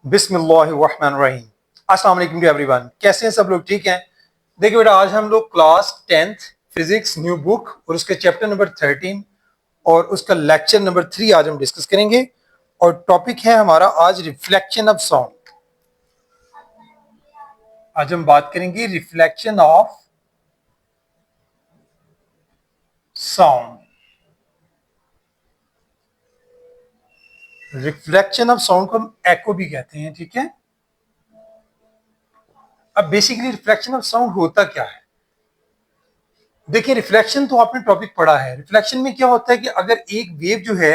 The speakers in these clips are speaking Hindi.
बिस्मिल्लाहिर्रहमानिर्रहीम। अस्सलाम वालेकुम टू एवरीवन। कैसे हैं सब लोग? ठीक हैं। देखिए बेटा, आज हम लोग class 10th physics new book और उसके चैप्टर नंबर 13 और उसका लेक्चर नंबर 3 आज हम डिस्कस करेंगे। और टॉपिक है हमारा आज रिफ्लेक्शन ऑफ साउंड। आज हम बात करेंगे reflection of sound. Reflection of sound को हम एको भी कहते हैं, ठीक है। अब बेसिकली रिफ्लेक्शन ऑफ साउंड होता क्या है? देखिए, रिफ्लेक्शन तो आपने टॉपिक पढ़ा है। रिफ्लेक्शन में क्या होता है कि अगर एक वेव जो है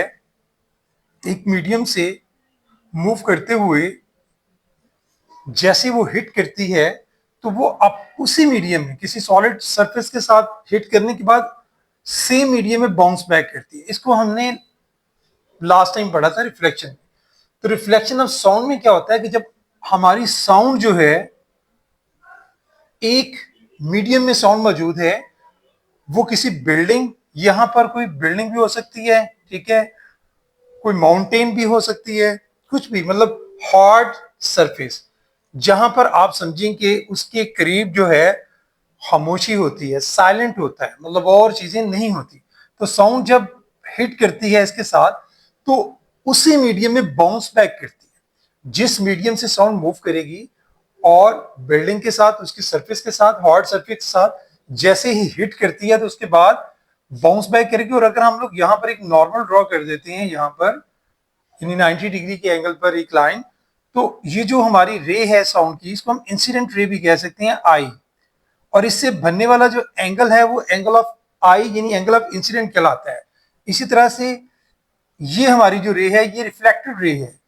एक मीडियम से मूव करते हुए जैसे वो हिट करती है, तो वो अब उसी मीडियम में किसी सॉलिड सरफेस के साथ हिट करने के बाद सेम मीडियम में बाउंस बैक करती है। इसको हमने लास्ट टाइम पढ़ा था रिफ्लेक्शन। तो रिफ्लेक्शन ऑफ साउंड में क्या होता है कि जब हमारी साउंड जो है एक मीडियम में साउंड मौजूद है, वो किसी बिल्डिंग, यहां पर कोई बिल्डिंग भी हो सकती है, ठीक है, कोई माउंटेन भी हो सकती है, कुछ भी, मतलब हार्ड सरफेस जहां पर आप समझें कि उसके करीब जो है खामोशी होती है, साइलेंट होता है, मतलब और चीजें नहीं होती। तो साउंड जब हिट करती है इसके साथ, तो उसी मीडियम में बाउंस बैक करती है। जिस मीडियम से साउंड मूव करेगी और बिल्डिंग के साथ, उसकी सरफेस के साथ, हार्ड सरफेस के साथ जैसे ही हिट करती है, तो उसके बाद बाउंस बैक करेगी। और अगर हम लोग यहाँ पर एक नॉर्मल ड्रॉ कर देते हैं, यहाँ पर यानी 90 डिग्री के एंगल पर एक लाइन, तो ये जो हमारी रे है साउंड की, इसको हम इंसिडेंट रे भी कह सकते हैं, आई। और इससे बनने वाला जो एंगल है वो एंगल ऑफ आई यानी एंगल ऑफ इंसिडेंट कहलाता है। इसी तरह से ये हमारी जो रे है ये रिफ्लेक्टेड रे है।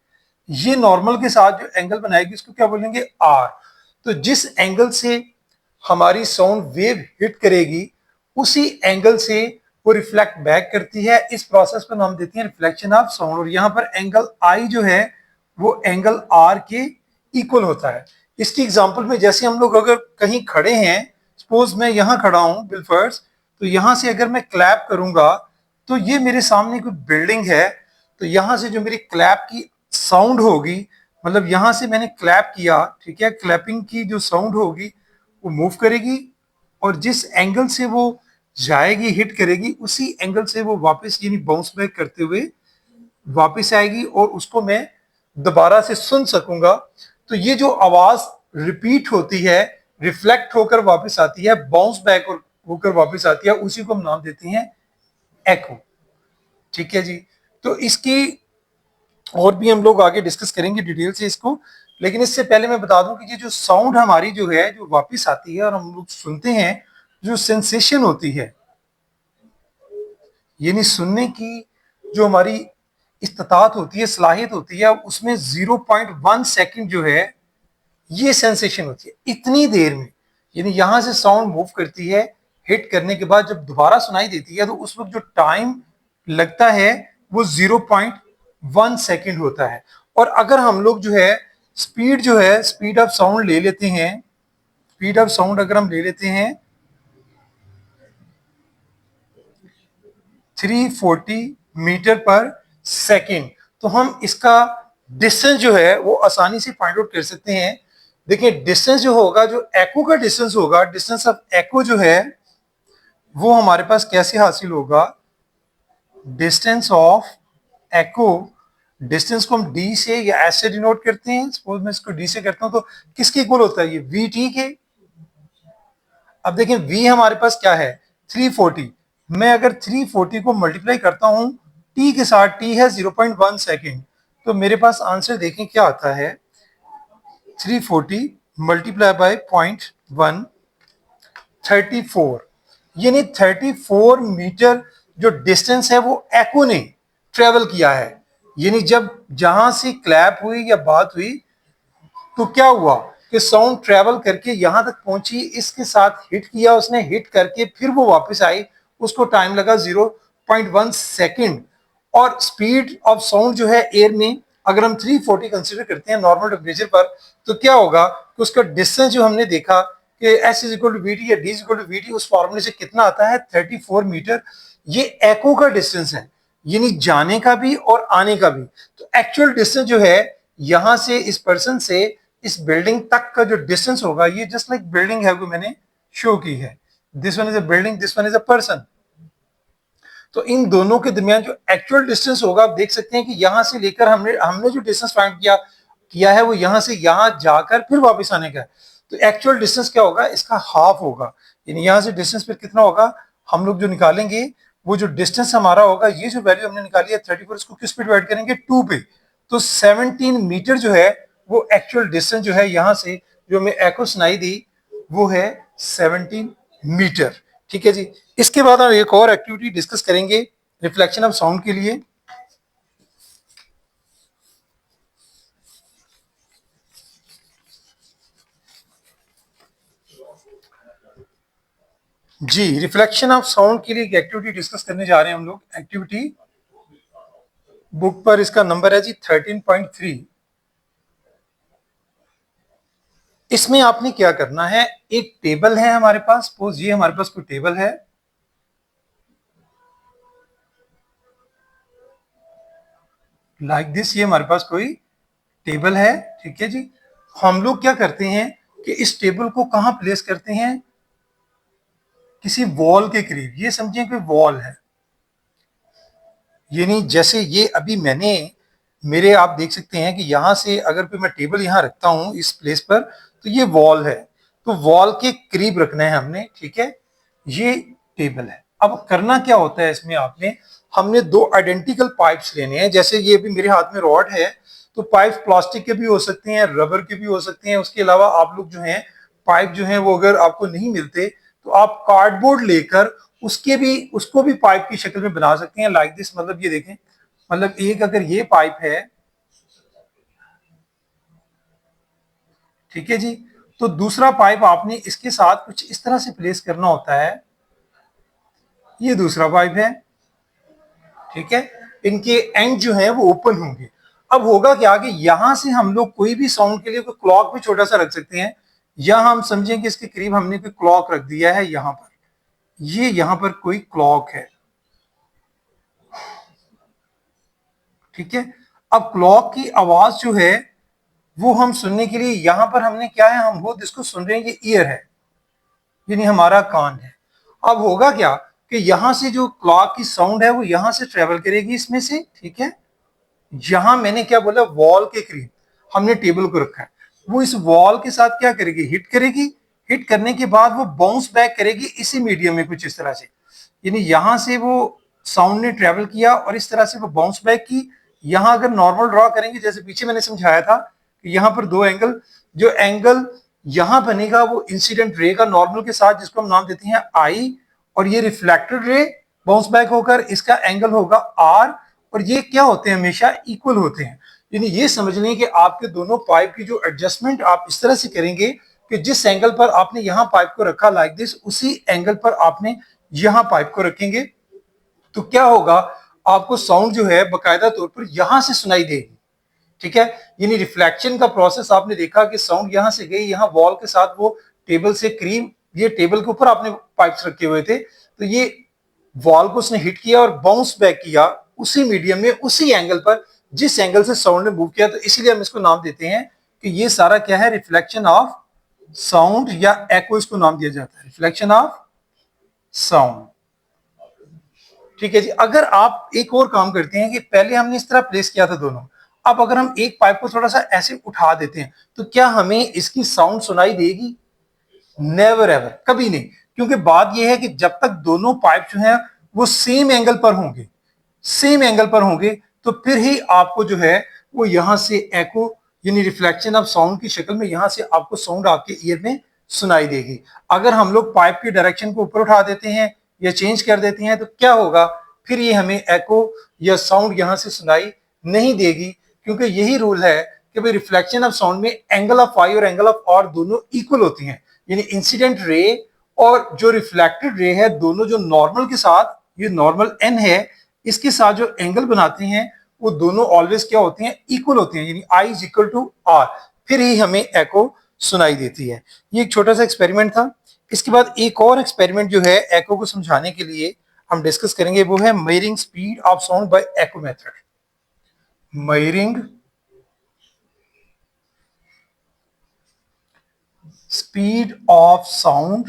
ये नॉर्मल के साथ जो एंगल बनाएगी इसको क्या बोलेंगे? आर। तो जिस एंगल से हमारी साउंड वेव हिट करेगी, उसी एंगल से वो रिफ्लेक्ट बैक करती है। इस प्रोसेस को नाम देते हैं रिफ्लेक्शन ऑफ साउंड। और यहाँ पर एंगल आई जो है वो एंगल आर के इक्वल होता है। इसकी एग्जांपल में, जैसे हम लोग अगर कहीं खड़े हैं, सपोज मैं यहाँ खड़ा हूँ बिलफर्स, तो यहाँ से अगर मैं क्लैप करूंगा तो ये मेरे सामने कोई बिल्डिंग है, तो यहाँ से जो मेरी क्लैप की साउंड होगी, मतलब यहाँ से मैंने क्लैप किया, ठीक है, क्लैपिंग की जो साउंड होगी वो मूव करेगी, और जिस एंगल से वो जाएगी, हिट करेगी, उसी एंगल से वो वापस यानी बाउंस बैक करते हुए वापस आएगी और उसको मैं दोबारा से सुन सकूंगा। तो ये जो आवाज रिपीट होती है, रिफ्लेक्ट होकर वापस आती है, बाउंस बैक होकर वापस आती है, उसी को हम नाम देते हैं एको। ठीक है जी। तो इसकी और भी हम लोग आगे डिस्कस करेंगे डिटेल से इसको, लेकिन इससे पहले मैं बता दूं कि ये जो साउंड हमारी जो है जो वापस आती है और हम लोग सुनते हैं, जो सेंसेशन होती है यानी सुनने की जो हमारी इस्तात होती है, सलाहियत होती है, उसमें 0.1 सेकंड जो है ये सेंसेशन होती है। इतनी देर में यानी यहां से साउंड मूव करती है, हिट करने के बाद जब दोबारा सुनाई देती है, तो उस वक्त जो टाइम लगता है वो 0.1 सेकंड होता है। और अगर हम लोग जो है स्पीड जो है स्पीड ऑफ साउंड ले लेते हैं, स्पीड ऑफ साउंड अगर हम ले लेते हैं 340 मीटर पर सेकेंड, तो हम इसका डिस्टेंस जो है वो आसानी से फाइंड आउट कर सकते हैं। देखिए, डिस्टेंस जो होगा, जो एको का डिस्टेंस होगा, डिस्टेंस ऑफ एको जो है वो हमारे पास कैसे हासिल होगा? डिस्टेंस ऑफ एको, डिस्टेंस को हम डी से या एस से डिनोट करते हैं। सपोज मैं इसको डी से करता हूं, तो किसके इक्वल होता है? ये वी टी के। अब देखें, v हमारे पास क्या है? 340। मैं अगर 340 को मल्टीप्लाई करता हूं t के साथ, t है 0.1 सेकेंड, तो मेरे पास आंसर देखें क्या आता है? 340 मल्टीप्लाई बाय 0.1, 34। यानी 34 मीटर जो डिस्टेंस है वो एको ने ट्रेवल किया है। यानी जब जहां से क्लैप हुई या बात हुई, तो क्या हुआ कि साउंड ट्रेवल करके यहां तक पहुंची, इसके साथ हिट किया उसने, हिट करके फिर वो वापस आई, उसको टाइम लगा 0.1 सेकेंड। और स्पीड ऑफ साउंड जो है एयर में, अगर हम 340 कंसीडर करते हैं नॉर्मल टेम्परेचर पर, तो क्या होगा कि उसका डिस्टेंस जो हमने देखा कि S is equal to V T या D is equal to V T, उस फॉर्मूले से कितना आता है? 34 मीटर। ये एको का डिस्टेंस है, यानी जाने का भी और आने का भी। तो एक्चुअल डिस्टेंस जो है यहां से इस पर्सन से इस बिल्डिंग तक का जो डिस्टेंस होगा, ये जस्ट लाइक बिल्डिंग है वो मैंने शो की है, this one is a building, this one is a person. तो इन दोनों के दरमियान जो एक्चुअल डिस्टेंस होगा, आप देख सकते हैं कि यहां से लेकर हमने हमने जो डिस्टेंस फाइंड किया किया है वो यहां से यहां जाकर फिर वापस आने का है। तो एक्चुअल डिस्टेंस क्या होगा, इसका हाफ होगा, यानी यहां से डिस्टेंस फिर कितना होगा, हम लोग जो निकालेंगे वो जो डिस्टेंस हमारा होगा, ये जो वैल्यू हमने निकाली है 34, इसको किस पे डिवाइड करेंगे, 2 पे। तो 17 मीटर जो है वो एक्चुअल डिस्टेंस जो है यहां से जो हमें एको सुनाई दी वो है 17 मीटर। ठीक है जी। इसके बाद हम एक और एक्टिविटी डिस्कस करेंगे रिफ्लेक्शन ऑफ साउंड के लिए। जी, रिफ्लेक्शन ऑफ साउंड के लिए एक एक्टिविटी डिस्कस करने जा रहे हैं हम लोग। एक्टिविटी बुक पर इसका नंबर है जी 13.3। इसमें आपने क्या करना है, एक टेबल है हमारे पास, सपोज ये हमारे पास कोई टेबल है, लाइक दिस, ये हमारे पास कोई टेबल है। ठीक है जी। हम लोग क्या करते हैं कि इस टेबल को कहां प्लेस करते हैं, किसी वॉल के करीब, ये समझिए कोई वॉल है, ये नहीं जैसे ये अभी मैंने मेरे आप देख सकते हैं कि यहां से अगर कोई मैं टेबल यहां रखता हूं इस प्लेस पर, तो ये वॉल है, तो वॉल के करीब रखना है हमने। ठीक है, ये टेबल है। अब करना क्या होता है इसमें, आपने हमने दो आइडेंटिकल पाइप्स लेने हैं, जैसे ये अभी मेरे हाथ में रॉड है, तो पाइप प्लास्टिक के भी हो सकते हैं, रबर के भी हो सकते हैं। उसके अलावा आप लोग जो हैं पाइप जो हैं वो अगर आपको नहीं मिलते तो आप कार्डबोर्ड लेकर उसको भी पाइप की शक्ल में बना सकते हैं, लाइक दिस। मतलब ये देखें, मतलब एक अगर ये पाइप है, ठीक है जी, तो दूसरा पाइप आपने इसके साथ कुछ इस तरह से प्लेस करना होता है, ये दूसरा पाइप है। ठीक है, इनके एंड जो है वो ओपन होंगे। अब होगा क्या कि यहां से हम लोग कोई भी साउंड के लिए कोई क्लॉक भी छोटा सा रख सकते हैं, या हम समझें कि इसके करीब हमने कोई क्लॉक रख दिया है यहां पर, ये यहां पर कोई क्लॉक है। ठीक है, अब क्लॉक की आवाज जो है वो हम सुनने के लिए यहां पर हमने क्या है, हम वो जिसको सुन रहे हैं ये ईयर है, यानी हमारा कान है। अब होगा क्या कि यहां से जो क्लॉक की साउंड है वो यहां से ट्रेवल करेगी इसमें से। ठीक है, यहां मैंने क्या बोला, वॉल के करीब हमने टेबल को रखा है, वो इस वॉल के साथ क्या करेगी, हिट करेगी। हिट करने के बाद वो बाउंस बैक करेगी इसी मीडियम में कुछ इस तरह से, यानी यहां से वो साउंड ने ट्रेवल किया और इस तरह से वो बाउंस बैक की। यहां अगर नॉर्मल ड्रॉ करेंगे, जैसे पीछे मैंने समझाया था कि यहां पर दो एंगल, जो एंगल यहां बनेगा वो इंसिडेंट रे का नॉर्मल के साथ, जिसको हम नाम देते हैं आई, और ये रिफ्लेक्टेड रे बाउंस बैक होकर इसका एंगल होगा आर, और ये क्या होते हैं, हमेशा इक्वल होते हैं। यानी ये समझ लें कि आपके दोनों पाइप की जो एडजस्टमेंट आप इस तरह से करेंगे कि जिस एंगल पर आपने यहां पाइप को रखा लाइक दिस, उसी एंगल पर आपने यहां पाइप को रखेंगे, तो क्या होगा, आपको साउंड जो है बकायदा तौर पर यहां से सुनाई देगी। ठीक है, यानी रिफ्लेक्शन का प्रोसेस आपने देखा कि साउंड यहां से गई, यहां वॉल के साथ वो टेबल से करीब, ये टेबल के ऊपर आपने पाइप्स रखे हुए थे, तो ये वॉल को उसने हिट किया और बाउंस बैक किया उसी मीडियम में, उसी एंगल पर जिस एंगल से साउंड ने मूव किया। तो इसीलिए हम इसको नाम देते हैं कि ये सारा क्या है, रिफ्लेक्शन ऑफ साउंड, या एको इसको नाम दिया जाता है, रिफ्लेक्शन ऑफ साउंड। ठीक है जी। अगर आप एक और काम करते हैं कि पहले हमने इस तरह प्लेस किया था दोनों, अब अगर हम एक पाइप को थोड़ा सा ऐसे उठा देते हैं, तो क्या हमें इसकी साउंड सुनाई देगी? नेवर एवर, कभी नहीं। क्योंकि बात यह है कि जब तक दोनों पाइप जो हैं वो सेम एंगल पर होंगे, सेम एंगल पर होंगे, तो फिर ही आपको जो है वो यहां से एको, यानी रिफ्लेक्शन ऑफ साउंड की शक्ल में यहां से आपको साउंड आपके ईयर में सुनाई देगी। अगर हम लोग पाइप की डायरेक्शन को ऊपर उठा देते हैं या चेंज कर देते हैं, तो क्या होगा, फिर ये हमें एको या साउंड यहां से सुनाई नहीं देगी। क्योंकि यही रूल है कि भाई रिफ्लेक्शन ऑफ साउंड में एंगल ऑफ आई और एंगल ऑफ आर दोनों इक्वल होती हैं, यानी इंसिडेंट रे और जो रिफ्लेक्टेड रे है, दोनों जो नॉर्मल के साथ, ये नॉर्मल एन है, इसके साथ जो एंगल बनाते हैं वो दोनों ऑलवेज क्या होते हैं, इक्वल होते हैं, यानी I is equal to are, फिर ही हमें एको सुनाई देती है। ये एक छोटा सा एक्सपेरिमेंट था। इसके बाद एक और एक्सपेरिमेंट जो है एको को समझाने के लिए हम डिस्कस करेंगे, वो है measuring speed of sound bye echo method. Measuring speed of sound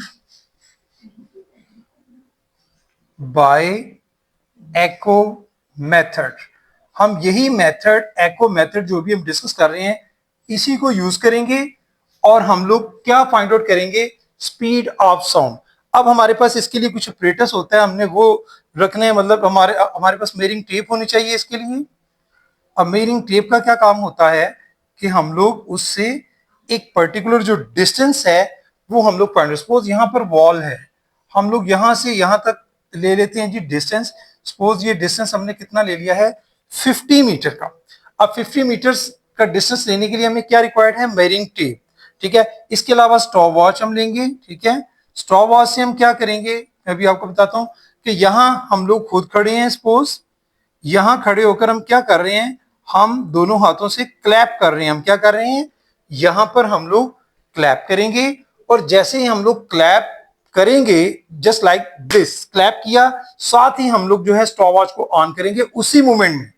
bye echo method. हम यही मेथड, एको मेथड जो भी हम डिस्कस कर रहे हैं, इसी को यूज करेंगे और हम लोग क्या फाइंड आउट करेंगे, स्पीड ऑफ साउंड। अब हमारे पास इसके लिए कुछ ऑपरेटर्स होता है, हमने वो रखने हैं, मतलब हमारे हमारे पास मेयरिंग टेप होनी चाहिए इसके लिए। अब मेयरिंग टेप का क्या काम होता है कि हम लोग उससे एक पर्टिकुलर जो डिस्टेंस है वो हम लोग फाइंड, सपोज यहाँ पर वॉल है, हम लोग यहाँ से यहाँ तक ले लेते हैं जी डिस्टेंस। सपोज ये डिस्टेंस हमने कितना ले लिया है, 50 मीटर का। अब 50 मीटर्स का डिस्टेंस लेने के लिए हमें क्या रिक्वायर्ड है, मेयरिंग टेप। ठीक है, इसके अलावा स्टॉप वॉच हम लेंगे। ठीक है, स्टॉप वॉच से हम क्या करेंगे, मैं भी आपको बताता हूं कि यहाँ हम लोग खुद खड़े हैं, सपोज यहां खड़े होकर हम क्या कर रहे हैं, हम दोनों हाथों से क्लैप कर रहे हैं। हम क्या कर रहे हैं, यहां पर हम लोग क्लैप करेंगे, और जैसे ही हम लोग क्लैप करेंगे, जस्ट लाइक दिस, क्लैप किया, साथ ही हम लोग जो है स्टॉप वॉच को ऑन करेंगे उसी मूवमेंट में।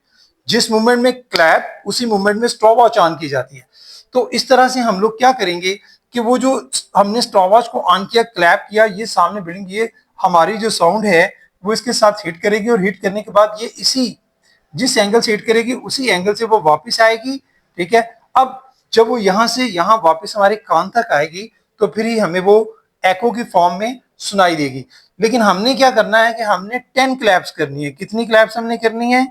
जिस मूवमेंट में क्लैप, उसी मूवमेंट में स्टॉप वॉच ऑन की जाती है। तो इस तरह से हम लोग क्या करेंगे कि वो जो हमने स्टॉप वॉच को ऑन किया, क्लैप किया, ये सामने बिल्डिंग, ये हमारी जो साउंड है वो इसके साथ हिट करेगी, और हिट करने के बाद ये इसी जिस एंगल से हिट करेगी उसी एंगल से वो वापस आएगी। ठीक है, अब जब वो यहां से यहां वापस हमारे कान तक आएगी तो फिर ही हमें वो एको की फॉर्म में सुनाई देगी। लेकिन हमने क्या करना है कि हमने 10 क्लैप्स करनी है। कितनी क्लैप्स हमने करनी है,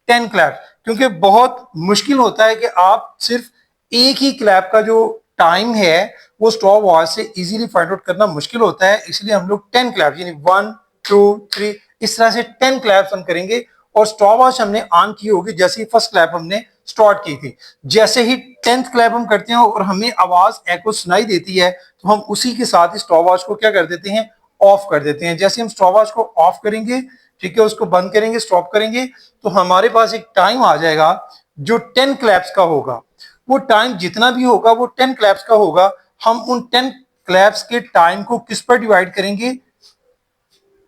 10 क्लैप्स, क्योंकि बहुत मुश्किल होता है कि आप सिर्फ एक ही क्लैप का जो टाइम है वो स्टॉप वॉच से इजीली फाइंड आउट करना मुश्किल होता है। इसलिए हम लोग 10 क्लैप्स, यानी 1 2 3, इस तरह से 10 क्लैप्स हम करेंगे। और स्टॉप वॉच हमने ऑन की होगी जैसे ही फर्स्ट क्लैप हमने स्टार्ट की थी। जैसे ही 10th क्लैप हम करते हैं और हमें आवाज एको सुनाई देती है, तो हम उसी के साथ ही स्टॉप वॉच को क्या कर देते हैं, ऑफ कर देते हैं। जैसे हम स्टॉप वॉच को ऑफ करेंगे, ठीक है, उसको बंद करेंगे, स्टॉप करेंगे, तो हमारे पास एक टाइम आ जाएगा जो 10 क्लैप्स का होगा। वो टाइम जितना भी होगा वो 10 क्लैप्स का होगा। हम उन 10 क्लैप्स के टाइम को किस पर डिवाइड करेंगे,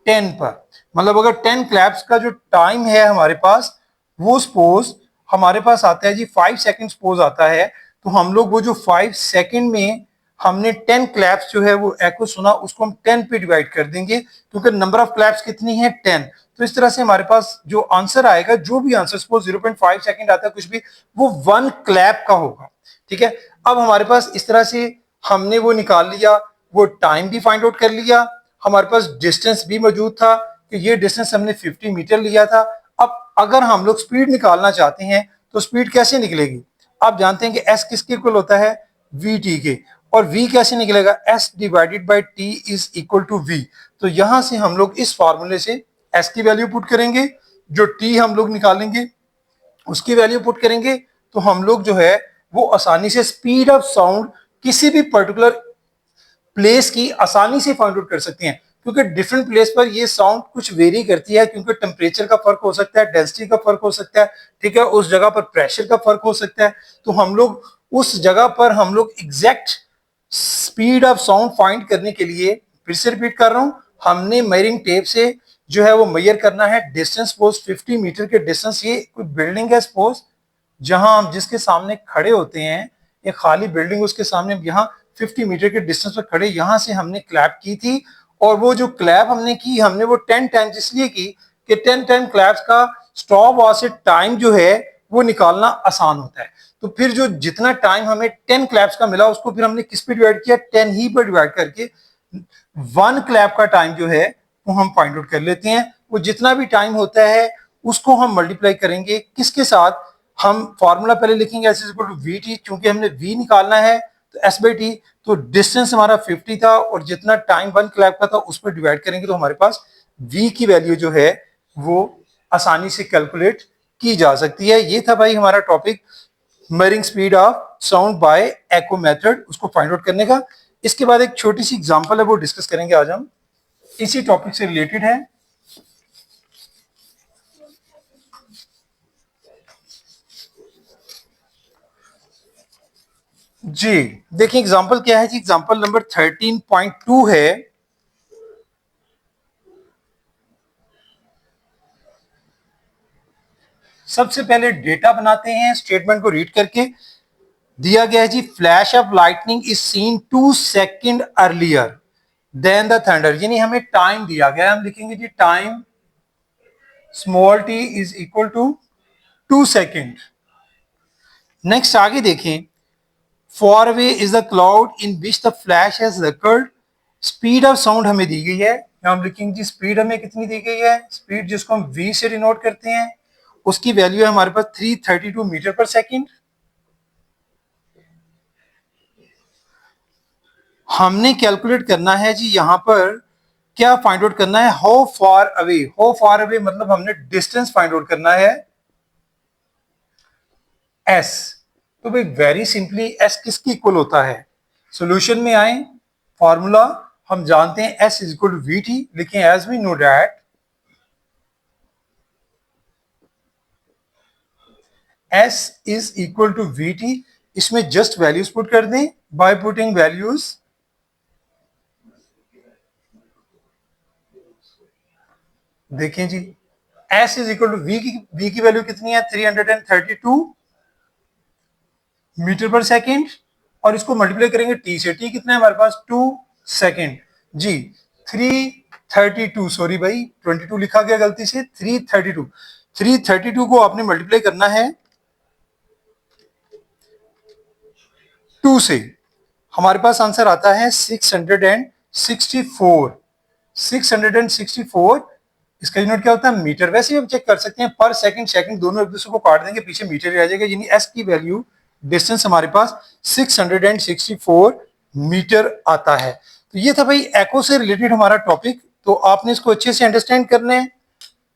10 पर। मतलब अगर 10 क्लैप्स का जो टाइम है हमारे पास, वो सपोज हमारे पास आता है जी 5 सेकंड सपोज आता है, तो हम लोग वो जो 5 सेकंड में हमने 10 क्लैप्स जो है वो एको सुना, उसको हम 10 पे डिवाइड कर देंगे, क्योंकि नंबर ऑफ क्लैप्स कितनी है, 10। तो इस तरह से हमारे पास जो आंसर आएगा, जो भी आंसर सपोज 0.5 सेकंड आता है कुछ भी, वो 1 क्लैप का होगा। ठीक है, अब हमारे पास इस तरह से हमने वो निकाल लिया, वो टाइम भी फाइंड आउट कर लिया, हमारे पास डिस्टेंस भी मौजूद था कि ये डिस्टेंस हमने 50 मीटर लिया था। अब अगर हम लोग स्पीड निकालना चाहते हैं तो स्पीड कैसे निकलेगी, आप जानते हैं कि एस किसके इक्वल होता है, वी टी के। और वी कैसे निकलेगा, S divided by T is equal to V. तो यहां से हम लोग इस फॉर्मूले से एस की वैल्यू पुट करेंगे, जो टी हम लोग निकालेंगे उसकी वैल्यू पुट करेंगे, तो हम लोग जो है वो आसानी से स्पीड ऑफ साउंड किसी भी पर्टिकुलर प्लेस की आसानी से फाइंड आउट कर सकते हैं। क्योंकि डिफरेंट प्लेस पर ये साउंड कुछ वेरी करती है, क्योंकि टेम्परेचर का फर्क हो सकता है, डेंसिटी का फर्क हो सकता है, ठीक है, उस जगह पर प्रेशर का फर्क हो सकता है। तो हम लोग उस जगह पर हम लोग exact speed of sound find करने के लिए, फिर से रिपीट कर रहा हूं, हमने मेयरिंग टेप से जो है वो मेजर करना है डिस्टेंस। सपोज 50 मीटर के डिस्टेंस, ये कोई बिल्डिंग है सपोज जहां हम जिसके सामने खड़े होते हैं, एक खाली बिल्डिंग, उसके सामने यहाँ 50 मीटर के डिस्टेंस पर खड़े, यहां से हमने क्लैप की थी। और वो जो क्लैप हमने की, हमने वो 10 टाइम्स इसलिए की कि 10 टाइम क्लैप्स का स्टॉप वॉच से टाइम जो है वो निकालना आसान होता है। तो फिर जो जितना टाइम हमें 10 क्लैप्स का मिला, उसको फिर हमने किस पे डिवाइड किया, 10 ही पर डिवाइड करके 1 क्लैप का टाइम जो है वो हम फाइंड आउट कर लेते हैं। वो जितना भी टाइम होता है उसको हम मल्टीप्लाई करेंगे किसके साथ, हम फॉर्मूला पहले लिखेंगे S is equal to V T, चूंकि हमने वी निकालना है तो एस बाई टी, तो डिस्टेंस हमारा 50 था और जितना टाइम 1 क्लैप का था उस पर डिवाइड करेंगे, तो हमारे पास वी की वैल्यू जो है वो आसानी से कैलकुलेट की जा सकती है। ये था भाई हमारा topic, measuring speed of sound bye echo method, उसको फाइंड आउट करने का। इसके बाद एक छोटी सी एग्जांपल है वो डिस्कस करेंगे आज हम, इसी टॉपिक से रिलेटेड है। जी देखिए एग्जांपल क्या है जी, एग्जांपल नंबर 13.2 है। सबसे पहले डेटा बनाते हैं स्टेटमेंट को रीड करके। दिया गया है जी, flash of lightning is seen 2 second earlier than the thunder, यानी हमें टाइम दिया गया है, हम लिखेंगे जी time small T is equal to 2 second. Next आगे देखें, far away is the cloud in which the flash has occurred, speed of sound हमें दी गई है, हम लिखेंगे जी स्पीड हमें कितनी दी गई है, स्पीड जिसको हम v से डिनोट करते हैं, उसकी वैल्यू है हमारे पास 332 मीटर पर सेकेंड। हमने कैलकुलेट करना है जी यहां पर क्या फाइंड आउट करना है, हाउ फार अवे मतलब हमने डिस्टेंस फाइंड आउट करना है s। तो भाई वेरी सिंपली s किसकी इक्वल होता है, सॉल्यूशन में आए, फॉर्मूला हम जानते हैं s is equal to V T, लिखें as we know that s is equal to V T, इसमें जस्ट वैल्यूज पुट कर दें, बाय पुटिंग वैल्यूज देखें जी, s is equal to v की वैल्यू कितनी है 332 मीटर पर सेकेंड, और इसको मल्टीप्लाई करेंगे t से, t कितना है हमारे पास 2 सेकेंड जी, 332 सॉरी भाई 22 लिखा गया गलती से, 332 को आपने मल्टीप्लाई करना है 2 से, हमारे पास आंसर आता है 664। 664 इसका यूनिट क्या होता है मीटर, वैसे हम चेक कर सकते हैं पर सेकंड सेकंड दोनों एक दूसरे को काट देंगे, पीछे मीटर आ जाएगा, यानी एस की वैल्यू डिस्टेंस हमारे पास 664 मीटर आता है। तो ये था भाई एको से रिलेटेड हमारा टॉपिक, तो आपने इसको अच्छे से अंडरस्टैंड करना है,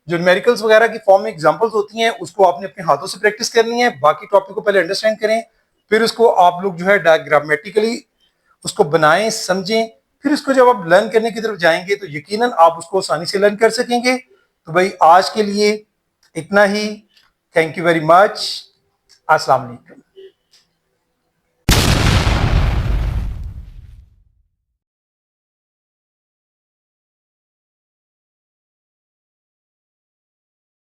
जो न्यूमेरिकल्स वगैरह की फॉर्म में एग्जांपल्स होती हैं उसको आपने अपने हाथों से प्रैक्टिस करनी है, बाकी टॉपिक को पहले अंडरस्टैंड करें, फिर उसको आप लोग जो है डायग्रामेटिकली उसको बनाएं समझें, फिर उसको जब आप लर्न करने की तरफ जाएंगे तो यकीनन आप उसको आसानी से लर्न कर सकेंगे। तो भाई आज के लिए इतना ही, थैंक यू वेरी मच, अस्सलाम वालेकुम।